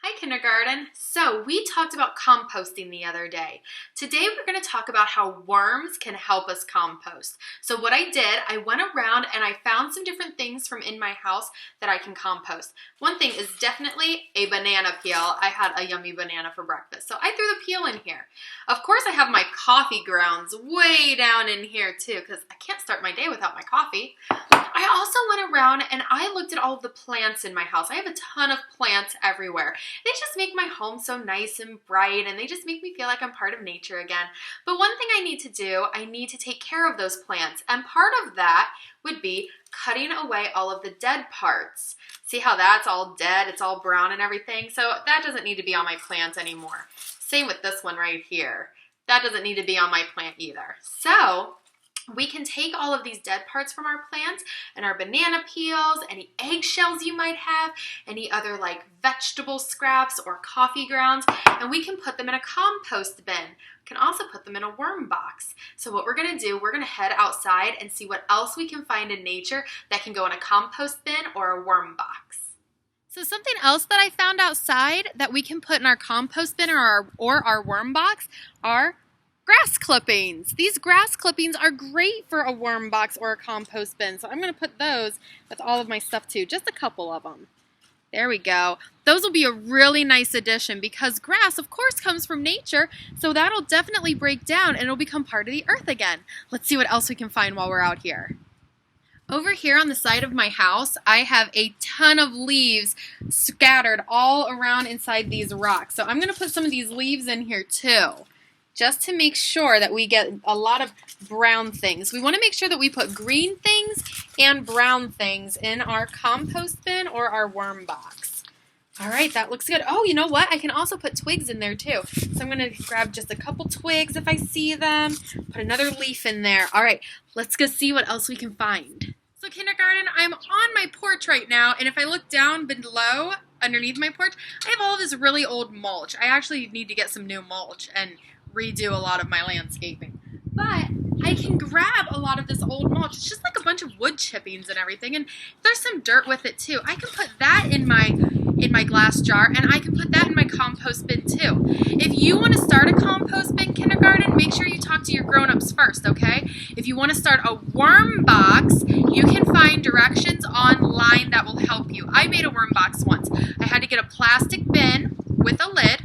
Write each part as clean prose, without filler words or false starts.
Hi, kindergarten. So we talked about composting the other day. Today we're going to talk about how worms can help us compost. So what I did, I went around and I found some different things from in my house that I can compost. One thing is definitely a banana peel. I had a yummy banana for breakfast, so I threw the peel in here. Of course, I have my coffee grounds way down in here too, because I can't start my day without my coffee. I also went around and I looked at all of the plants in my house. I have a ton of plants everywhere. They just make my home so nice and bright, and they just make me feel like I'm part of nature again. But one thing I need to do, I need to take care of those plants, and part of that would be cutting away all of the dead parts. See how that's all dead? It's all brown and everything, so that doesn't need to be on my plants anymore. Same with this one right here. That doesn't need to be on my plant either. So we can take all of these dead parts from our plants and our banana peels, any eggshells you might have, any other like vegetable scraps or coffee grounds, and we can put them in a compost bin. We can also put them in a worm box. So what we're gonna do, we're gonna head outside and see what else we can find in nature that can go in a compost bin or a worm box. So something else that I found outside that we can put in our compost bin or our worm box are grass clippings. These grass clippings are great for a worm box or a compost bin. So I'm going to put those with all of my stuff too. Just a couple of them. There we go. Those will be a really nice addition because grass, of course, comes from nature. So that'll definitely break down and it'll become part of the earth again. Let's see what else we can find while we're out here. Over here on the side of my house, I have a ton of leaves scattered all around inside these rocks. So I'm going to put some of these leaves in here too, just to make sure that we get a lot of brown things. We want to make sure that we put green things and brown things in our compost bin or our worm box. All right, that looks good. Oh, you know what? I can also put twigs in there too. So I'm going to grab just a couple twigs if I see them, put another leaf in there. All right, let's go see what else we can find. So kindergarten, I'm on my porch right now, and if I look down below, underneath my porch, I have all of this really old mulch. I actually need to get some new mulch and redo a lot of my landscaping. But I can grab a lot of this old mulch. It's just like a bunch of wood chippings and everything, and there's some dirt with it too. I can put that in my glass jar, and I can put that in my compost bin too. If you want to start a compost bin, kindergarten, make sure you talk to your grown-ups first, okay? If you want to start a worm box, you can find directions online that will help you. I made a worm box once. I had to get a plastic bin with a lid.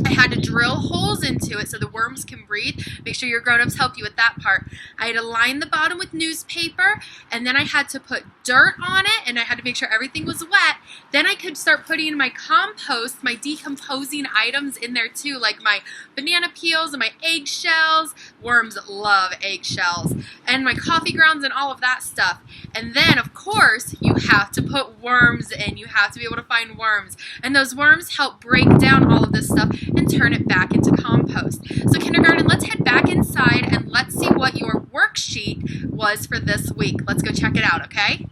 I had to drill holes into it so the worms can breathe. Make sure your grown-ups help you with that part. I had to line the bottom with newspaper, and then I had to put dirt on it, and I had to make sure everything was wet. Then I could start putting my compost, my decomposing items in there too, like my banana peels and my eggshells. Worms love eggshells. And my coffee grounds and all of that stuff. And then, of course, you have to put worms in. You have to be able to find worms. And those worms help break down all of this stuff and turn it back into compost. So kindergarten, let's head back inside and let's see what your worksheet was for this week. Let's go check it out, okay?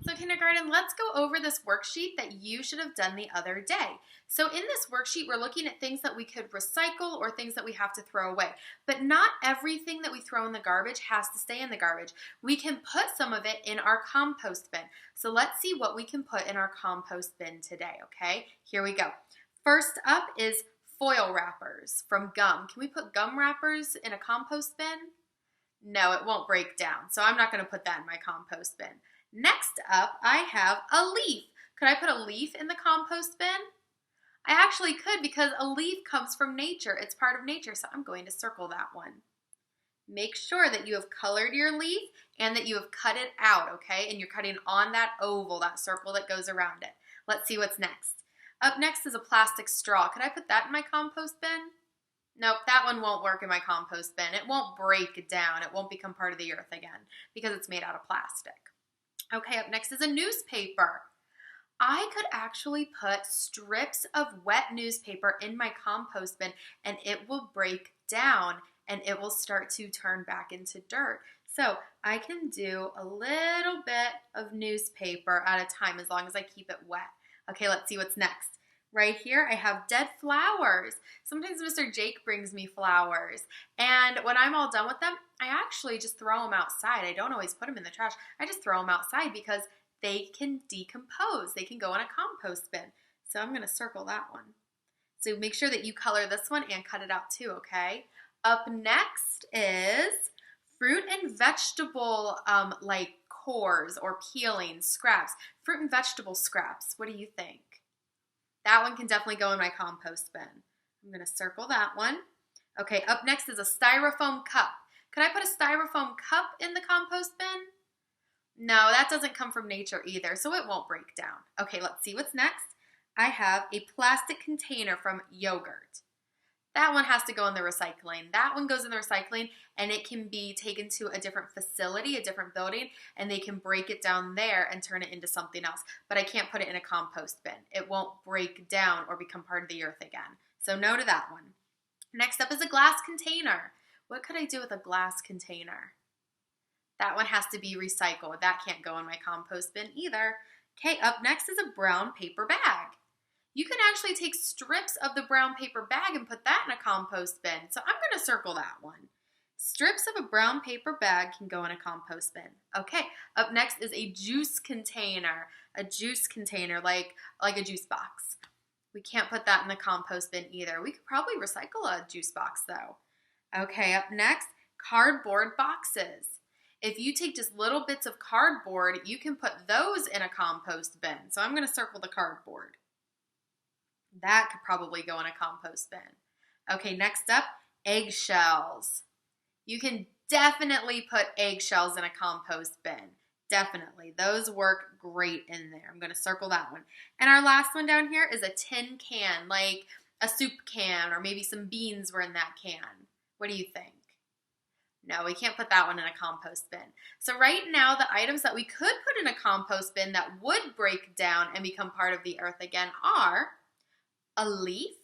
So kindergarten, let's go over this worksheet that you should have done the other day. So in this worksheet, we're looking at things that we could recycle or things that we have to throw away. But not everything that we throw in the garbage has to stay in the garbage. We can put some of it in our compost bin. So let's see what we can put in our compost bin today, okay? Here we go. First up is foil wrappers from gum. Can we put gum wrappers in a compost bin? No, it won't break down. So I'm not going to put that in my compost bin. Next up, I have a leaf. Could I put a leaf in the compost bin? I actually could because a leaf comes from nature. It's part of nature, so I'm going to circle that one. Make sure that you have colored your leaf and that you have cut it out, okay? And you're cutting on that oval, that circle that goes around it. Let's see what's next. Up next is a plastic straw. Could I put that in my compost bin? Nope, that one won't work in my compost bin. It won't break down. It won't become part of the earth again because it's made out of plastic. Okay, up next is a newspaper. I could actually put strips of wet newspaper in my compost bin and it will break down and it will start to turn back into dirt. So I can do a little bit of newspaper at a time as long as I keep it wet. Okay, let's see what's next. Right here, I have dead flowers. Sometimes Mr. Jake brings me flowers. And when I'm all done with them, I actually just throw them outside. I don't always put them in the trash. I just throw them outside because they can decompose. They can go in a compost bin. So I'm going to circle that one. So make sure that you color this one and cut it out too, okay? Up next is fruit and vegetable like cores or peelings, scraps. Fruit and vegetable scraps. What do you think? That one can definitely go in my compost bin. I'm going to circle that one. Okay, up next is a styrofoam cup. Could I put a styrofoam cup in the compost bin? No, that doesn't come from nature either, so it won't break down. Okay, let's see what's next. I have a plastic container from yogurt. That one has to go in the recycling. That one goes in the recycling, and it can be taken to a different facility, a different building, and they can break it down there and turn it into something else. But I can't put it in a compost bin. It won't break down or become part of the earth again. So no to that one. Next up is a glass container. What could I do with a glass container? That one has to be recycled. That can't go in my compost bin either. Okay, up next is a brown paper bag. You can actually take strips of the brown paper bag and put that in a compost bin. So I'm going to circle that one. Strips of a brown paper bag can go in a compost bin. Okay, up next is a juice container. A juice container, like a juice box. We can't put that in the compost bin either. We could probably recycle a juice box though. Okay, up next, cardboard boxes. If you take just little bits of cardboard, you can put those in a compost bin. So I'm going to circle the cardboard. That could probably go in a compost bin. Okay, next up, eggshells. You can definitely put eggshells in a compost bin. Definitely. Those work great in there. I'm going to circle that one. And our last one down here is a tin can, like a soup can, or maybe some beans were in that can. What do you think? No, we can't put that one in a compost bin. So right now, the items that we could put in a compost bin that would break down and become part of the earth again are a leaf,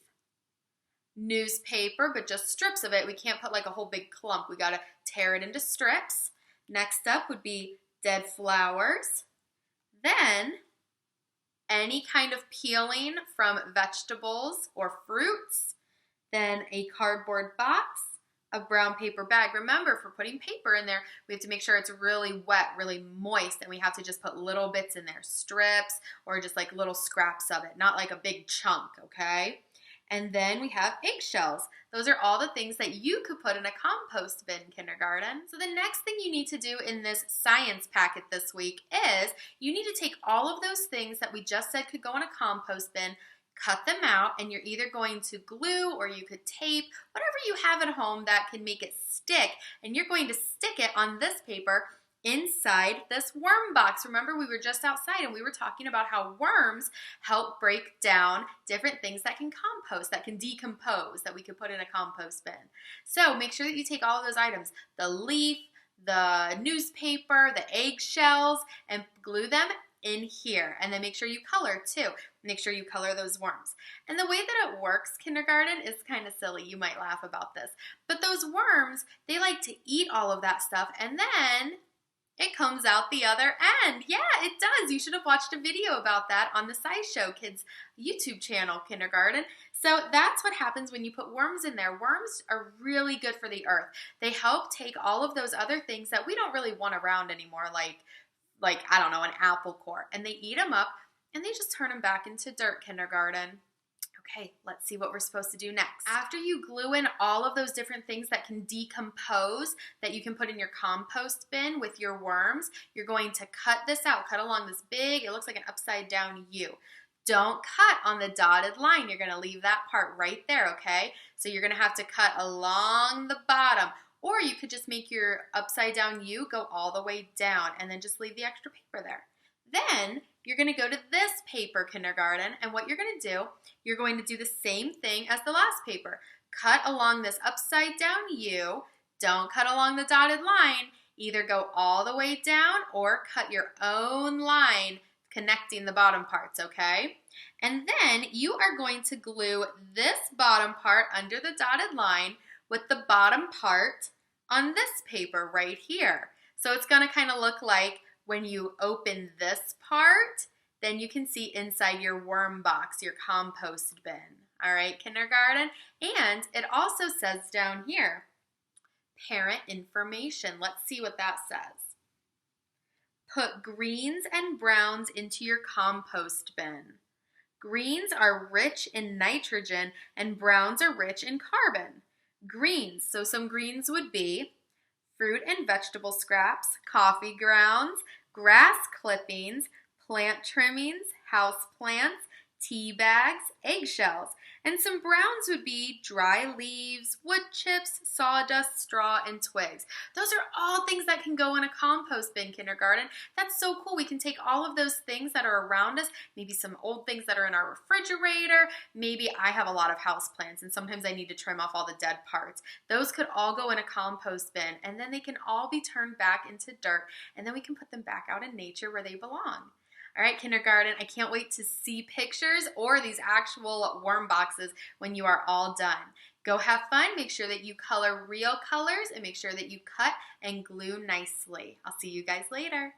newspaper, but just strips of it. We can't put like a whole big clump. We got to tear it into strips. Next up would be dead flowers. Then any kind of peeling from vegetables or fruits. Then a cardboard box, a brown paper bag. Remember, for putting paper in there, we have to make sure it's really wet, really moist, and we have to just put little bits in there, strips or just like little scraps of it, not like a big chunk, okay? And then we have eggshells. Those are all the things that you could put in a compost bin, kindergarten. So the next thing you need to do in this science packet this week is you need to take all of those things that we just said could go in a compost bin, cut them out, and you're either going to glue or you could tape, whatever you have at home that can make it stick, and you're going to stick it on this paper inside this worm box. Remember, we were just outside and we were talking about how worms help break down different things that can compost, that can decompose, that we could put in a compost bin. So make sure that you take all of those items, the leaf, the newspaper, the eggshells, and glue them in here. And then make sure you color too. Make sure you color those worms. And the way that it works, kindergarten, is kind of silly. You might laugh about this. But those worms, they like to eat all of that stuff, and then it comes out the other end. Yeah, it does. You should have watched a video about that on the SciShow Kids YouTube channel, kindergarten. So that's what happens when you put worms in there. Worms are really good for the earth. They help take all of those other things that we don't really want around anymore, like I don't know, an apple core. And they eat them up and they just turn them back into dirt, kindergarten. Okay, let's see what we're supposed to do next. After you glue in all of those different things that can decompose, that you can put in your compost bin with your worms, you're going to cut this out. Cut along this big, it looks like an upside down U. Don't cut on the dotted line. You're going to leave that part right there, okay? So you're going to have to cut along the bottom. Or you could just make your upside down U go all the way down and then just leave the extra paper there. Then you're going to go to this paper, kindergarten, and what you're going to do, you're going to do the same thing as the last paper. Cut along this upside down U. Don't cut along the dotted line. Either go all the way down or cut your own line connecting the bottom parts, okay? And then you are going to glue this bottom part under the dotted line with the bottom part on this paper right here. So it's going to kind of look like when you open this part, then you can see inside your worm box, your compost bin. All right, kindergarten? And it also says down here, parent information. Let's see what that says. Put greens and browns into your compost bin. Greens are rich in nitrogen and browns are rich in carbon. Greens, so some greens would be fruit and vegetable scraps, coffee grounds, grass clippings, plant trimmings, house plants, tea bags, eggshells. And some browns would be dry leaves, wood chips, sawdust, straw, and twigs. Those are all things that can go in a compost bin, kindergarten. That's so cool. We can take all of those things that are around us, maybe some old things that are in our refrigerator. Maybe I have a lot of house plants and sometimes I need to trim off all the dead parts. Those could all go in a compost bin and then they can all be turned back into dirt and then we can put them back out in nature where they belong. All right, kindergarten, I can't wait to see pictures or these actual worm boxes when you are all done. Go have fun. Make sure that you color real colors and make sure that you cut and glue nicely. I'll see you guys later.